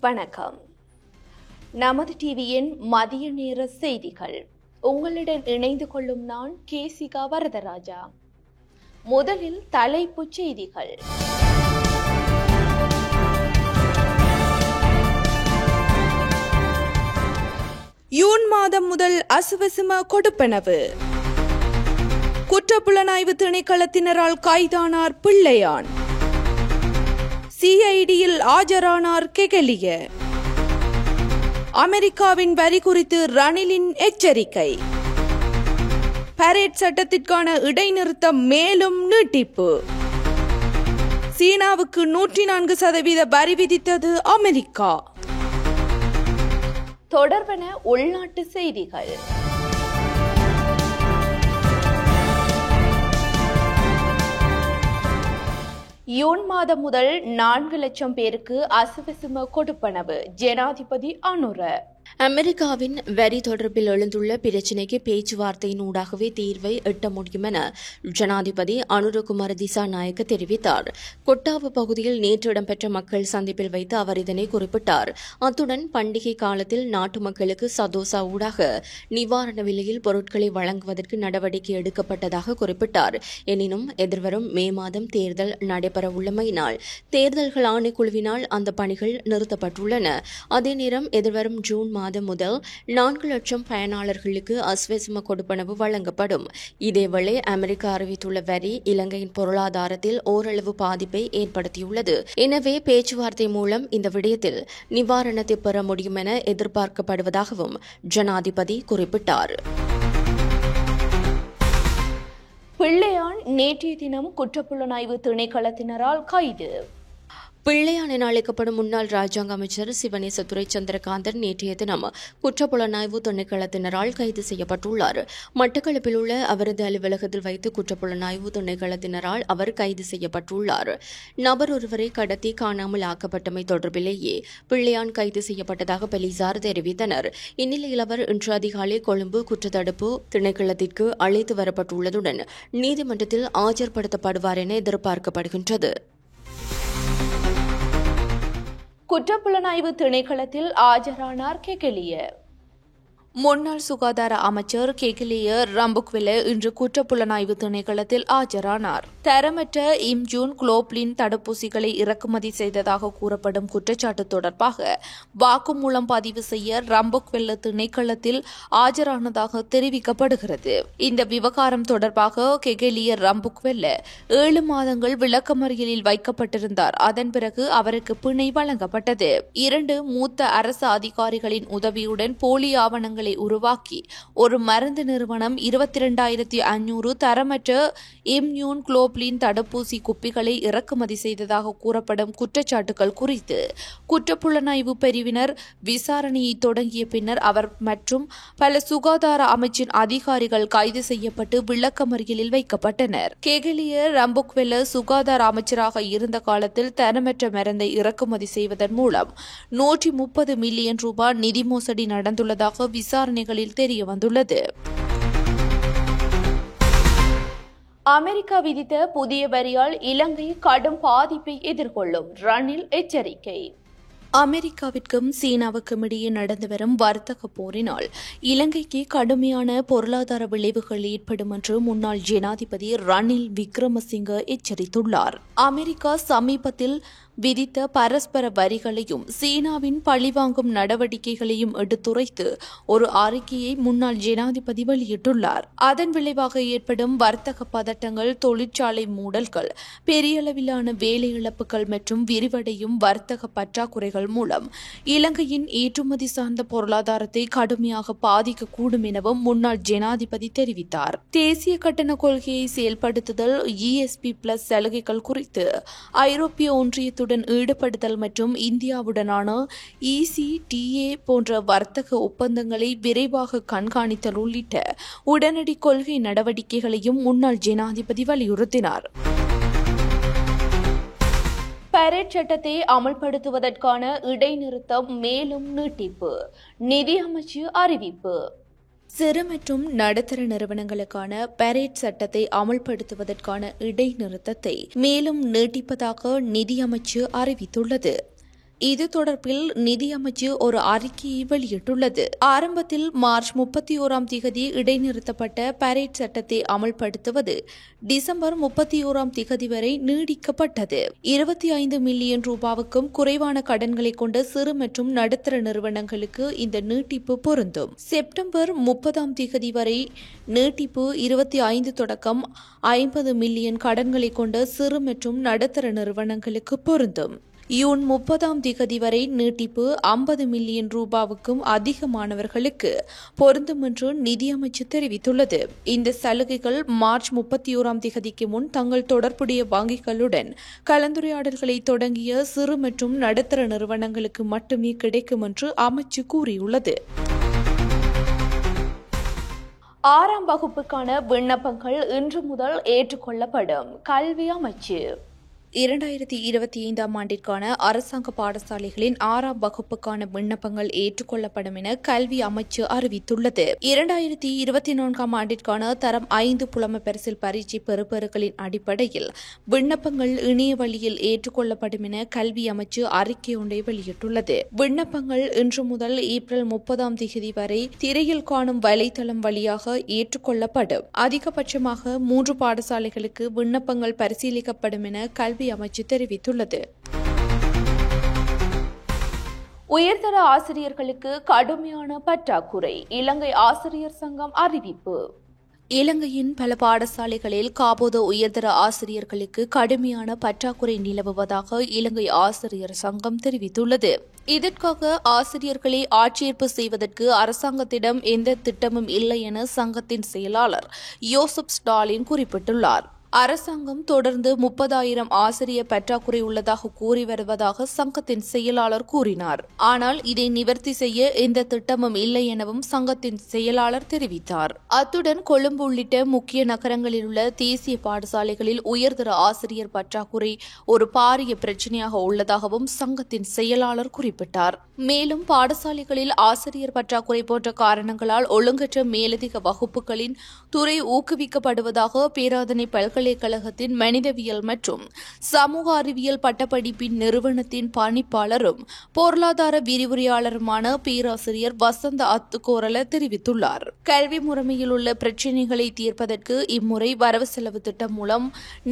வணக்கம். நமது டிவியின் மதிய நேர செய்திகள். உங்களுடன் இணைந்து கொள்ளும் நான் கேசிகா வரதராஜா. முதலில் தலைப்புச் செய்திகள். ஜூன் மாதம் முதல் அசுவசும கொடுப்பனவு. குற்றப்புலனாய்வு திணைக்களத்தினரால் கைதானார் பிள்ளையான். சிஐடியில் ஆஜரானார் கெகலிய. அமெரிக்காவின் வரி குறித்து ரணிலின் எச்சரிக்கை. பரேட் சட்டத்திற்கான இடைநிறுத்தம் மேலும் நீட்டிப்பு. சீனாவுக்கு 104% வரி விதித்தது அமெரிக்கா. தொடர்பன உள்நாட்டு செய்திகள். ஜூன் மாதம் முதல் 4 லட்சம் பேருக்கு அசுவசும கொடுப்பனவு. ஜனாதிபதி அனுர. அமெரிக்காவின் வரி தொடர்பில் எழுந்துள்ள பிரச்சினைக்கு பேச்சுவார்த்தையின் ஊடாகவே தீர்வை எட்ட முடியும் என ஜனாதிபதி அனுரகுமார திசாநாயக்க தெரிவித்தார். கொட்டாவு பகுதியில் நேற்று இடம்பெற்ற மக்கள் சந்திப்பில் வைத்து அவர் இதனை குறிப்பிட்டார். அத்துடன் பண்டிகை காலத்தில் நாட்டு மக்களுக்கு சதோசா ஊடாக நிவாரண விலையில் பொருட்களை வழங்குவதற்கு நடவடிக்கை எடுக்கப்பட்டதாக குறிப்பிட்டார். எனினும் எதிர்வரும் மே மாதம் தேர்தல் நடைபெறவுள்ளமையினால் தேர்தல்கள் ஆணைக்குழுவினால் அந்த பணிகள் நிறுத்தப்பட்டுள்ளன. அதே நேரம் எதிர்வரும் ஜூன் மாதம் முதல் 4 லட்சம் பயனாளர்களுக்கு அஸ்வசும கொடுப்பனவு வழங்கப்படும். இதேவேளை அமெரிக்கா அறிவித்துள்ள வரி இலங்கையின் பொருளாதாரத்தில் ஓரளவு பாதிப்பை ஏற்படுத்தியுள்ளது. எனவே பேச்சுவார்த்தை மூலம் இந்த விடயத்தில் நிவாரணத்தை பெற முடியும் என எதிர்பார்க்கப்படுவதாகவும் ஜனாதிபதி குறிப்பிட்டார். பிள்ளையான் நேற்றைய தினம் குற்றப்புலனாய்வு திணைக்களத்தினரால் கைது. பிள்ளையான் என அழைக்கப்படும் முன்னாள் ராஜாங்க அமைச்சர் சிவனேசதுரை சந்திரகாந்தன் நேற்றைய தினம் குற்றப்புலனாய்வு திணைக்களத்தினரால் கைது செய்யப்பட்டுள்ளார். மட்டக்களப்பில் உள்ள அவரது அலுவலகத்தில் வைத்து குற்றப்புலனாய்வு திணைக்களத்தினரால் அவர் கைது செய்யப்பட்டுள்ளார். நபர் ஒருவரை கடத்தி காணாமல் ஆக்கப்பட்டமை தொடர்பிலேயே பிள்ளையான் கைது செய்யப்பட்டதாக போலீசார் தெரிவித்தனர். இந்நிலையில் அவர் இன்று அதிகாலை கொழும்பு குற்றத்தடுப்பு திணைக்களத்திற்கு அழைத்து வரப்பட்டுள்ளதுடன் நீதிமன்றத்தில் ஆஜர்படுத்தப்படுவார் என எதிர்பார்க்கப்படுகின்றது. குற்றப்புலனாய்வு திணைக்களத்தில் ஆஜரானார் கெகலிய. முன்னாள் சுகாதார அமைச்சர் கெகலிய ரம்புக்வெல இன்று குற்றப்புலனாய்வு திணைக்களத்தில் ஆஜரானார். தரமற்ற இம்ஜூன் குளோப்ளின் தடுப்பூசிகளை இறக்குமதி செய்ததாக கூறப்படும் குற்றச்சாட்டு தொடர்பாக வாக்குமூலம் பதிவு செய்ய ரம்புக்வெல்ல திணைக்களத்தில் ஆஜரானதாக தெரிவிக்கப்படுகிறது. இந்த விவகாரம் தொடர்பாக கெகலிய ரம்புக்வெல்ல 7 மாதங்கள் விளக்கமறியலில் வைக்கப்பட்டிருந்தார். அதன் பிறகு அவருக்கு பிணை வழங்கப்பட்டது. 2 மூத்த அரசு அதிகாரிகளின் உதவியுடன் போலி ஆவணங்களை உருவாக்கி ஒரு மருந்து நிறுவனம் 22,500 தரமற்ற இம்யூன் குளோப்ளின் தடுப்பூசி குப்பிகளை இறக்குமதி செய்ததாக கூறப்படும் குற்றச்சாட்டுகள் குறித்து குற்றப்புலனாய்வு பிரிவினர் விசாரணையை தொடங்கிய பின்னர் அவர் மற்றும் பல சுகாதார அமைச்சின் அதிகாரிகள் கைது செய்யப்பட்டு விளக்கமறியலில் வைக்கப்பட்டனர். கெகலிய ரம்புக்வெல சுகாதார அமைச்சராக இருந்த காலத்தில் தரமற்ற மருந்தை இறக்குமதி செய்வதன் மூலம் 130 மில்லியன் ரூபாய் நிதி மோசடி நடந்துள்ளதாக விசாரணைகளில் தெரியவந்துள்ளது. அமெரிக்கா விதித்த புதிய வரியால் இலங்கை கடும் பாதிப்பை எதிர்கொள்ளும். ரணில் எச்சரிக்கை. அமெரிக்காவிற்கும் சீனாவுக்கும் இடையே நடந்து வரும் வர்த்தக போரினால் இலங்கைக்கு கடுமையான பொருளாதார விளைவுகள் ஏற்படும் என்று முன்னாள் ஜனாதிபதி ரணில் விக்ரமசிங்க எச்சரித்துள்ளார். அமெரிக்கா சமீபத்தில் விதித்த பரஸ்பர வரிகளையும் சீனாவின் பழிவாங்கும் நடவடிக்கைகளையும் எடுத்துரைத்து ஒரு அறிக்கையை முன்னாள் ஜனாதிபதி வெளியிட்டுள்ளார். அதன் விளைவாக ஏற்படும் வர்த்தக பதட்டங்கள், தொழிற்சாலை மூடல்கள், பெரிய அளவிலான வேலை இழப்புகள் மற்றும் விரிவடையும் வர்த்தக பற்றாக்குறைகள் மூலம் இலங்கையின் ஏற்றுமதி சார்ந்த பொருளாதாரத்தை கடுமையாக பாதிக்கக்கூடும் எனவும் முன்னாள் ஜனாதிபதி தெரிவித்தார். தேசிய கட்டண கொள்கையை செயல்படுத்துதல், ESP+ சலுகைகள் குறித்து ஐரோப்பிய ஒன்றியத்துடன் ஈடுபடுதல் மற்றும் இந்தியாவுடனான ECTA போன்ற வர்த்தக ஒப்பந்தங்களை விரைவாக கண்காணித்தல் உள்ளிட்ட உடனடி கொள்கை நடவடிக்கைகளையும் முன்னாள் ஜனாதிபதி வலியுறுத்தினார். பரேட் சட்டத்தை அமல்படுத்துவதற்கான இடைநிறுத்தம் மேலும் நீட்டிப்பு. நிதி அமைச்சு அறிவிப்பு. சிறு மற்றும் நடுத்தர நிறுவனங்களுக்கான பரேட் சட்டத்தை அமல்படுத்துவதற்கான இடைநிறுத்தத்தை மேலும் நீட்டிப்பதாக நிதியமைச்சு அறிவித்துள்ளது. இது தொடர்பில் நிதியமைச்சு ஒரு அறிக்கையை வெளியிட்டுள்ளது. ஆரம்பத்தில் மார்ச் 31ஆம் திகதி இடைநிறுத்தப்பட்ட பரேட் சட்டத்தை அமல்படுத்துவது டிசம்பர் 31ஆம் திகதி வரை நீடிக்கப்பட்டது. 25 மில்லியன் ரூபாவுக்கும் குறைவான கடன்களை கொண்ட சிறு மற்றும் நடுத்தர நிறுவனங்களுக்கு இந்த நீட்டிப்பு பொருந்தும். செப்டம்பர் 30ஆம் திகதி வரை நீட்டிப்பு 25 தொடக்கம் 50 மில்லியன் கடன்களை கொண்ட சிறு மற்றும் நடுத்தர நிறுவனங்களுக்கு பொருந்தும். ஜூன் 30ஆம் திகதி வரை நீட்டிப்பு 50 மில்லியன் ரூபாவுக்கும் அதிகமானவர்களுக்கு பொருந்தும் என்று நிதியமைச்சு தெரிவித்துள்ளது. இந்த சலுகைகள் மார்ச் 31ஆம் திகதிக்கு முன் தங்கள் தொடர்புடைய வங்கிகளுடன் கலந்துரையாடல்களை தொடங்கிய சிறு மற்றும் நடுத்தர நிறுவனங்களுக்கு மட்டுமே கிடைக்கும் என்று அமைச்சு கூறியுள்ளது. 6ஆம் வகுப்புக்கான விண்ணப்பங்கள் இன்று முதல் ஏற்றுக்கொள்ளப்படும். கல்வி அமைச்சு 2025ஆம் ஆண்டிற்கான அரசாங்க பாடசாலைகளின் 6ஆம் வகுப்புக்கான விண்ணப்பங்கள் ஏற்றுக்கொள்ளப்படும் என கல்வி அமைச்சு அறிவித்துள்ளது. 2024ஆம் ஆண்டிற்கான தரம் 5 புலமை பரிசில் பரீட்சை பெறுபவர்களின் அடிப்படையில் விண்ணப்பங்கள் இணைய வழியில் ஏற்றுக்கொள்ளப்படும் என கல்வி அமைச்சு அறிக்கை ஒன்றை வெளியிட்டுள்ளது. விண்ணப்பங்கள் இன்று முதல் ஏப்ரல் 30ஆம் தேதி வரை திரையில் காணும் வலைதளம் வழியாக ஏற்றுக்கொள்ளப்படும். அதிகபட்சமாக 3 பாடசாலைகளுக்கு விண்ணப்பங்கள் பரிசீலிக்கப்படும் என கல்வி அமைச்சு தெரிவித்துள்ளது. உயர்தர ஆசிரியர்களுக்கு கடுமையான பற்றாக்குறை. இலங்கை ஆசிரியர் சங்கம் அறிவிப்பு. இலங்கையின் பல பாடசாலைகளில் காபோத உயர்தர ஆசிரியர்களுக்கு கடுமையான பற்றாக்குறை நிலவுவதாக இலங்கை ஆசிரியர் சங்கம் தெரிவித்துள்ளது. இதற்காக ஆசிரியர்களை ஆட்சேர்ப்பு செய்வதற்கு அரசாங்கத்திடம் எந்த திட்டமும் இல்லை என சங்கத்தின் செயலாளர் யோசப் ஸ்டாலின் குறிப்பிட்டுள்ளார். அரசாங்கம் தொடர்ந்து 30,000 ஆசிரியர் பற்றாக்குறை உள்ளதாக கூறி வருவதாக சங்கத்தின் செயலாளர் கூறினார். ஆனால் இதை நிவர்த்தி செய்ய எந்த திட்டமும் இல்லை எனவும் சங்கத்தின் செயலாளர் தெரிவித்தார். அத்துடன் கொழும்பு உள்ளிட்ட முக்கிய நகரங்களில் உள்ள தேசிய பாடசாலைகளில் உயர்தர ஆசிரியர் பற்றாக்குறை ஒரு பாரிய பிரச்சினையாக உள்ளதாகவும் சங்கத்தின் செயலாளர் குறிப்பிட்டார். மேலும் பாடசாலைகளில் ஆசிரியர் பற்றாக்குறை போன்ற காரணங்களால் ஒழுங்கற்ற மேலதிக வகுப்புகளின் துறை ஊக்குவிக்கப்படுவதாக பேராதனை பல்கலைக்கழகத்தின் மனிதவியல் மற்றும் சமூக அறிவியல் பட்டப்படிப்பின் நிறுவனத்தின் பணிப்பாளரும் பொருளாதார விரிவுரையாளருமான பேராசிரியர் வசந்த அத்துக்கோரல தெரிவித்துள்ளார். கல்வி முறைமையில் உள்ள பிரச்சினைகளை தீர்ப்பதற்கு இம்முறை வரவு செலவு திட்டம் மூலம்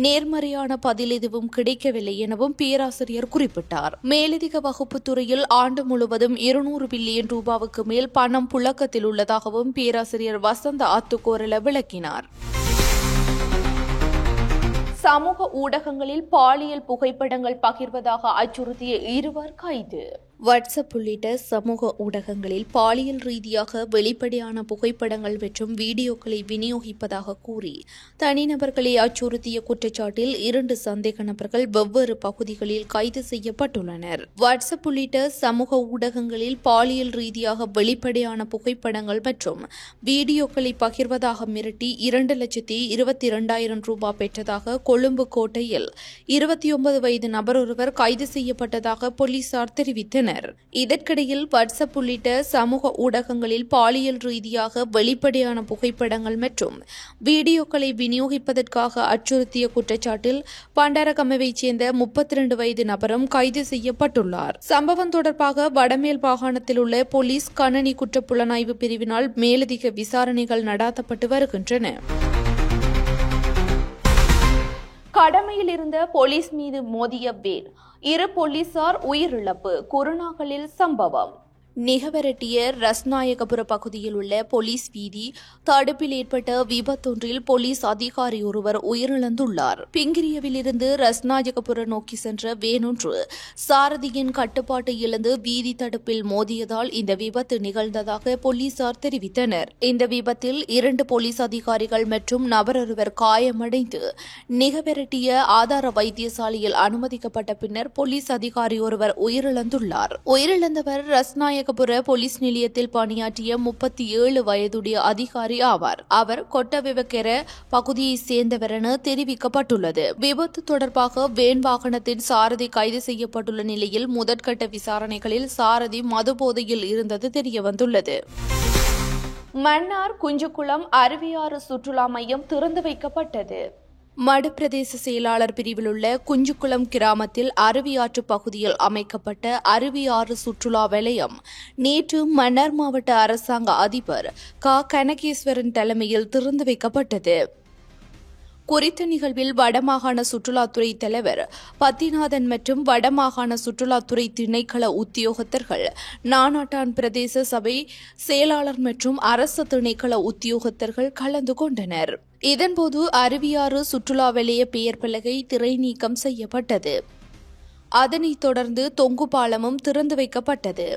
நேர்மறையான பதில் எதுவும் கிடைக்கவில்லை எனவும் பேராசிரியர் குறிப்பிட்டார். மேலதிக வகுப்பு துறையில் ஆண்டு முழுவதும் 200 பில்லியன் ரூபாவுக்கு மேல் பணம் புழக்கத்தில் உள்ளதாகவும் பேராசிரியர் வசந்த அத்துக்கோரல விளக்கினார். சமூக ஊடகங்களில் பாலியல் புகைப்படங்கள் பகிர்வதாக அச்சுறுத்திய 2 கைது. வாட்ஸ்அப் உள்ளிட்ட சமூக ஊடகங்களில் பாலியல் ரீதியாக வெளிப்படையான புகைப்படங்கள் மற்றும் வீடியோக்களை விநியோகிப்பதாக கூறி தனிநபர்களை அச்சுறுத்திய குற்றச்சாட்டில் 2 சந்தேக நபர்கள் வெவ்வேறு பகுதிகளில் கைது செய்யப்பட்டுள்ளனர். வாட்ஸ்அப் உள்ளிட்ட சமூக ஊடகங்களில் பாலியல் ரீதியாக வெளிப்படையான புகைப்படங்கள் மற்றும் வீடியோக்களை பகிர்வதாக மிரட்டி 2,22,000 ரூபாய் பெற்றதாக கொழும்பு கோட்டையில் 29 வயது நபர் ஒருவர் கைது செய்யப்பட்டதாக போலீசார் தெரிவித்தனர். இதற்கிடையில் வாட்ஸ்அப் உள்ளிட்ட சமூக ஊடகங்களில் பாலியல் ரீதியாக வெளிப்படையான புகைப்படங்கள் மற்றும் வீடியோக்களை விநியோகிப்பதற்காக அச்சுறுத்திய குற்றச்சாட்டில் பண்டாரகமவைச் சேர்ந்த 32 வயது நபரும் கைது செய்யப்பட்டுள்ளார். சம்பவம் தொடர்பாக வடமேல் மாகாணத்தில் உள்ள போலீஸ் கணனி குற்றப்புலனாய்வு பிரிவினால் மேலதிக விசாரணைகள் நடாத்தப்பட்டு வருகின்றன. கடமையில் இருந்த போலீஸ் மீது மோதிய வேன், 2 போலீசார் உயிரிழப்பு. குருநாகலில் சம்பவம். நிகவரட்டிய ரஸ்நாயகபுர பகுதியில் உள்ள போலீஸ் வீதி தடுப்பில் ஏற்பட்ட விபத்தொன்றில் போலீஸ் அதிகாரி ஒருவர் உயிரிழந்துள்ளார். பிங்கிரியவிலிருந்து ரஸ்நாயகபுர நோக்கி சென்ற வேனொன்று சாரதியின் கட்டுப்பாட்டை இழந்து வீதி தடுப்பில் மோதியதால் இந்த விபத்து நிகழ்ந்ததாக போலீசார் தெரிவித்தனர். இந்த விபத்தில் 2 போலீஸ் அதிகாரிகள் மற்றும் நபர் ஒருவர் காயமடைந்து நிகவரட்டிய ஆதார வைத்தியசாலையில் அனுமதிக்கப்பட்ட பின்னர் போலீஸ் அதிகாரி ஒருவர் உயிரிழந்துள்ளார். உயிரிழந்தவர் ரஸ்நாயக போலீஸ் நிலையத்தில் பணியாற்றிய 37 வயதுடைய அதிகாரி ஆவார். அவர் கொட்டவிவக்கெர பகுதியைச் சேர்ந்தவர் என தெரிவிக்கப்பட்டுள்ளது. விபத்து தொடர்பாக வேன் வாகனத்தின் சாரதி கைது செய்யப்பட்டுள்ள நிலையில் முதற்கட்ட விசாரணைகளில் சாரதி மதுபோதையில் இருந்தது தெரியவந்துள்ளது. மன்னார் குஞ்சுக்குளம் அருவியாறு சுற்றுலா மையம் திறந்து வைக்கப்பட்டது. மடுப்பிரதேச செயலாளர் பிரிவில் உள்ள குஞ்சுக்குளம் கிராமத்தில் அருவியாற்று பகுதியில் அமைக்கப்பட்ட அருவியாறு சுற்றுலா வலயம் நேற்று மன்னார் மாவட்ட அரசாங்க அதிபர் கனகேஸ்வரன் தலைமையில் திறந்து வைக்கப்பட்டது. குறித்த நிகழ்வில் வடமாகாண சுற்றுலாத்துறை தலைவர் பத்திநாதன் மற்றும் வடமாகாண சுற்றுலாத்துறை திணைக்கள உத்தியோகத்தர்கள், நானாட்டான் பிரதேச சபை செயலாளர் மற்றும் அரசு திணைக்கள உத்தியோகத்தர்கள் கலந்து கொண்டனர். இதன்போது அருவியாறு சுற்றுலா வலய பெயர் பலகை திரை நீக்கம் செய்யப்பட்டது. அதனைத் தொடர்ந்து தொங்கு பாலமும் திறந்து வைக்கப்பட்டது.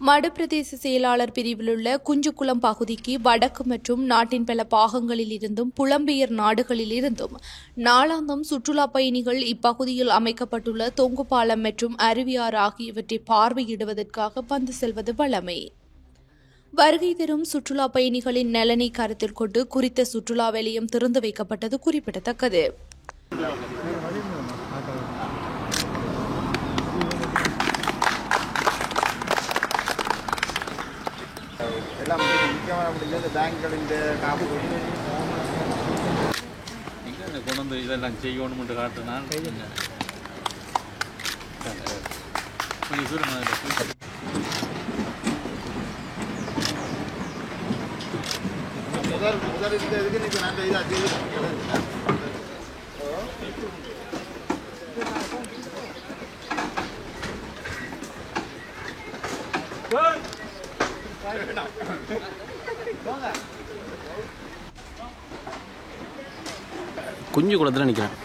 மடுப்பிரதேச செயலாளர் பிரிவில் உள்ள குஞ்சுக்குளம் பகுதிக்கு வடக்கு மற்றும் நாட்டின் பல பாகங்களில் இருந்தும் புலம்பெயர் நாடுகளில் இருந்தும் நாளாந்தம் சுற்றுலா பயணிகள் இப்பகுதியில் அமைக்கப்பட்டுள்ள தொங்கு பாலம் மற்றும் அருவியாறு ஆகியவற்றை பார்வையிடுவதற்காக வந்து செல்வது வழமை. வருகை தரும் சுற்றுலா பயணிகளின் நலனை கருத்தில் கொண்டு குறித்த சுற்றுலா வலயம் திறந்து வைக்கப்பட்டது குறிப்பிடத்தக்கது. எல்லாம் முக்கியமான முடிஞ்சது பேங்க்களின் காப்பு கொண்டு வந்து இதெல்லாம் செய்யணும் காட்டுனான். முதல் இதுக்கு இன்னைக்கு நல்ல இதாக குஞ்சு குளத்தில் நிற்கிறேன்.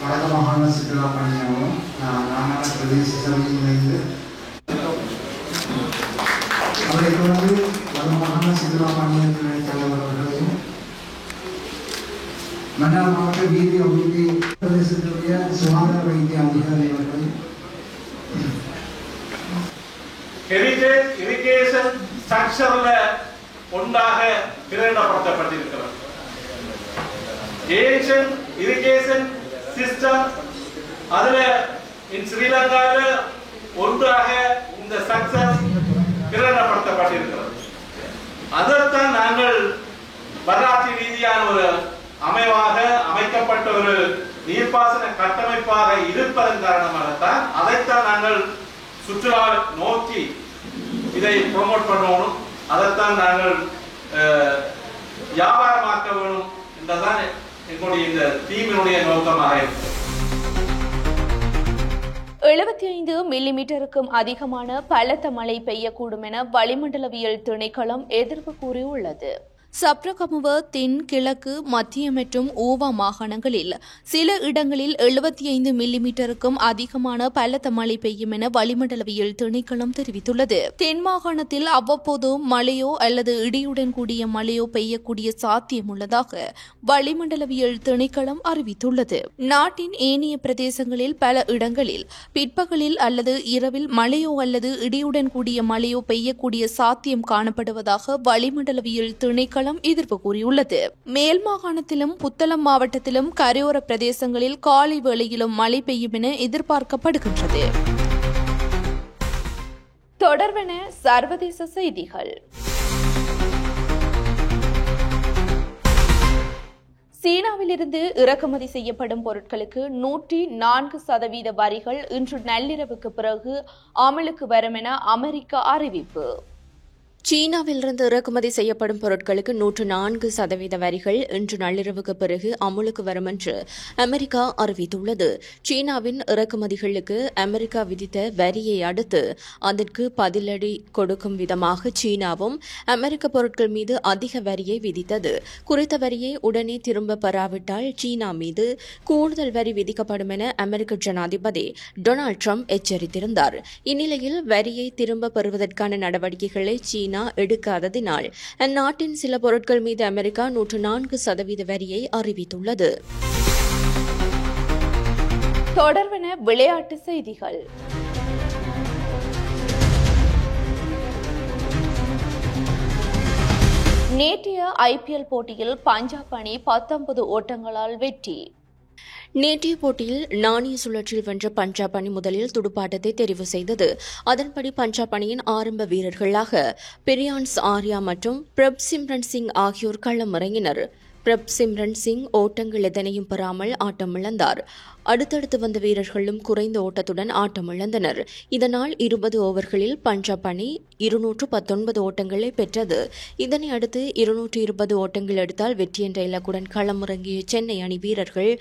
வடமாகாண சுற்றுலா பணியாகவும் நானாக பிரதேச சபையில் இணைந்து அவரை தொடர்ந்து வடமாகாண சுற்றுலா பணியின் துணைத் தலைவர் அவர்களையும் மன்னார் மாவட்ட வீதி அபிவிருத்தி பிரதேசத்துடைய சுகாதார வைத்திய அதிகாரி அவர்களையும் ஹெரிடேஜ் இரிகேஷன் ஸ்ட்ரக்சர்ல ஒன்றாக பிரகடனப்படுத்தப்பட்டிருக்கிறது. ஏன்ஷியன்ட் இரிகேஷன் சிஸ்டம் அதுல ஸ்ரீலங்காவில் ஒன்றாக இந்த ஸ்ட்ரக்சர் பிரகடனப்படுத்தப்பட்டிருக்கிறது. அதைத்தான் நாங்கள் வரலாற்று ரீதியான ஒரு அமைக்கப்பட்ட ஒரு நீர்ப்பாசன கட்டமைப்பாக இருப்பதன் காரணமாகத்தான் அதைத்தான் நாங்கள் சுற்றுலா நோக்கி இதை ப்ரொமோட் பண்ணணும், அதைத்தான் நாங்கள் வியாபாரமாக்க வேணும் என்றதான் எங்களுடைய இந்த தீமினுடைய நோக்கமாக இருக்கு. 75 மில்லிமீட்டருக்கும் அதிகமான பலத்த மழை பெய்யக்கூடும் என வளிமண்டலவியல் திணைக்களம் எதிர்ப்பு கூறியுள்ளது. சப்ரகமுவ தென் கிழக்கு மத்திய மற்றும் ஊவா மாகாணங்களில் சில இடங்களில் 75 மில்லிமீட்டருக்கும் அதிகமான பலத்த மழை பெய்யும் என வளிமண்டலவியல் திணைக்களம் தெரிவித்துள்ளது. தென் மாகாணத்தில் அவ்வப்போது மழையோ அல்லது இடியுடன் கூடிய மழையோ பெய்யக்கூடிய சாத்தியம் உள்ளதாக வளிமண்டலவியல் திணைக்களம் அறிவித்துள்ளது. நாட்டின் ஏனைய பிரதேசங்களில் பல இடங்களில் பிற்பகலில் அல்லது இரவில் மழையோ அல்லது இடியுடன் கூடிய மழையோ பெய்யக்கூடிய சாத்தியம் காணப்படுவதாக வளிமண்டலவியல் திணைக்களம் எதிர்ப்பு கூறியுள்ளது. மேல் மாகாணத்திலும் புத்தளம் மாவட்டத்திலும் கரையோர பிரதேசங்களில் காலை வேளையிலும் மழை பெய்யும் என எதிர்பார்க்கப்படுகின்றது. தொடர்வென சர்வதேச செய்திகள். சீனாவிலிருந்து இறக்குமதி செய்யப்படும் பொருட்களுக்கு 104% வரிகள் இன்று நள்ளிரவுக்கு பிறகு அமலுக்கு வரும் என அமெரிக்கா அறிவிப்பு. சீனாவிலிருந்து இறக்குமதி செய்யப்படும் பொருட்களுக்கு 104% வரிகள் இன்று நள்ளிரவுக்கு பிறகு அமுலுக்கு வரும் என்று அமெரிக்கா அறிவித்துள்ளது. சீனாவின் இறக்குமதிகளுக்கு அமெரிக்கா விதித்த வரியை அடுத்து அதற்கு பதிலடி கொடுக்கும் விதமாக சீனாவும் அமெரிக்க பொருட்கள் மீது அதிக வரியை விதித்தது. குறித்த வரியை உடனே திரும்ப பெறாவிட்டால் சீனா மீது கூடுதல் வரி விதிக்கப்படும் என அமெரிக்க ஜனாதிபதி டொனால்டு டிரம்ப் எச்சரித்திருந்தார். இந்நிலையில் வரியை திரும்ப பெறுவதற்கான நடவடிக்கைகளை சீனா எடுக்காததினால் அந்நாட்டின் சில பொருட்கள் மீது அமெரிக்கா 104% வரியை அறிவித்துள்ளது. தொடர்வன விளையாட்டு செய்திகள். நேற்றைய IPL போட்டியில் பஞ்சாப் அணி 19 ஓட்டங்களால் வெற்றி. நேற்றைய போட்டியில் நாணய சுழற்சியில் வென்ற பஞ்சாப் அணி முதலில் துடுப்பாட்டத்தை தெரிவு செய்தது. அதன்படி பஞ்சாப் அணியின் ஆரம்ப வீரர்களாக பிரியான்ஸ் ஆர்யா மற்றும் பிரப்சிம்ரன் சிங் ஆகியோர் களமிறங்கினர். பிரப்சிம்ரன் சிங் ஓட்டங்கள் எதனையும் பெறாமல் ஆட்டமிழந்தார். அடுத்தடுத்து வந்த வீரர்களும் குறைந்த ஓட்டத்துடன் ஆட்டமிழந்தனர். இதனால் 20 ஓவர்களில் பஞ்சாப் அணி 219 ஓட்டங்களை பெற்றது. இதனை அடுத்து 220 ஓட்டங்கள் எடுத்தால் வெற்றி என்ற இலக்குடன் களமிறங்கிய சென்னை அணி வீரர்கள்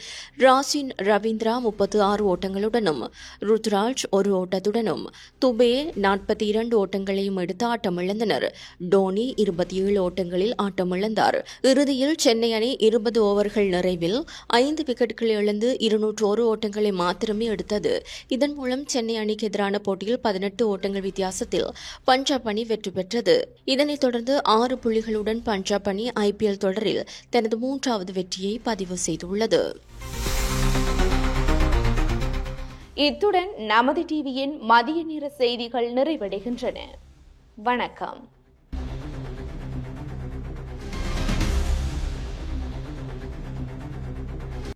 ராசின் ரவீந்திரா 36 ஓட்டங்களுடனும், ருத்ராஜ் 1 ஓட்டத்துடனும், துபே 42 ஓட்டங்களையும் எடுத்து ஆட்டமிழந்தனர். டோனி 27 ஓட்டங்களில் ஆட்டமிழந்தார். இறுதியில் சென்னை அணி 20 ஓவர்கள் நிறைவில் 5 விக்கெட்டுகளை இழந்து 201 ஓட்டங்களை மாத்திரமே எடுத்தது. இதன் மூலம் சென்னை அணிக்கு எதிரான போட்டியில் 18 ஓட்டங்கள் வித்தியாசத்தில் பஞ்சாப் அணி வெற்றி பெற்றது. இதனைத் தொடர்ந்து 6 புள்ளிகளுடன் பஞ்சாப் அணி IPL தொடரில் தனது 3வது வெற்றியை பதிவு செய்துள்ளது. இத்துடன் நமது டிவியின் மதிய நேர செய்திகள் நிறைவடைகின்றன. வணக்கம்.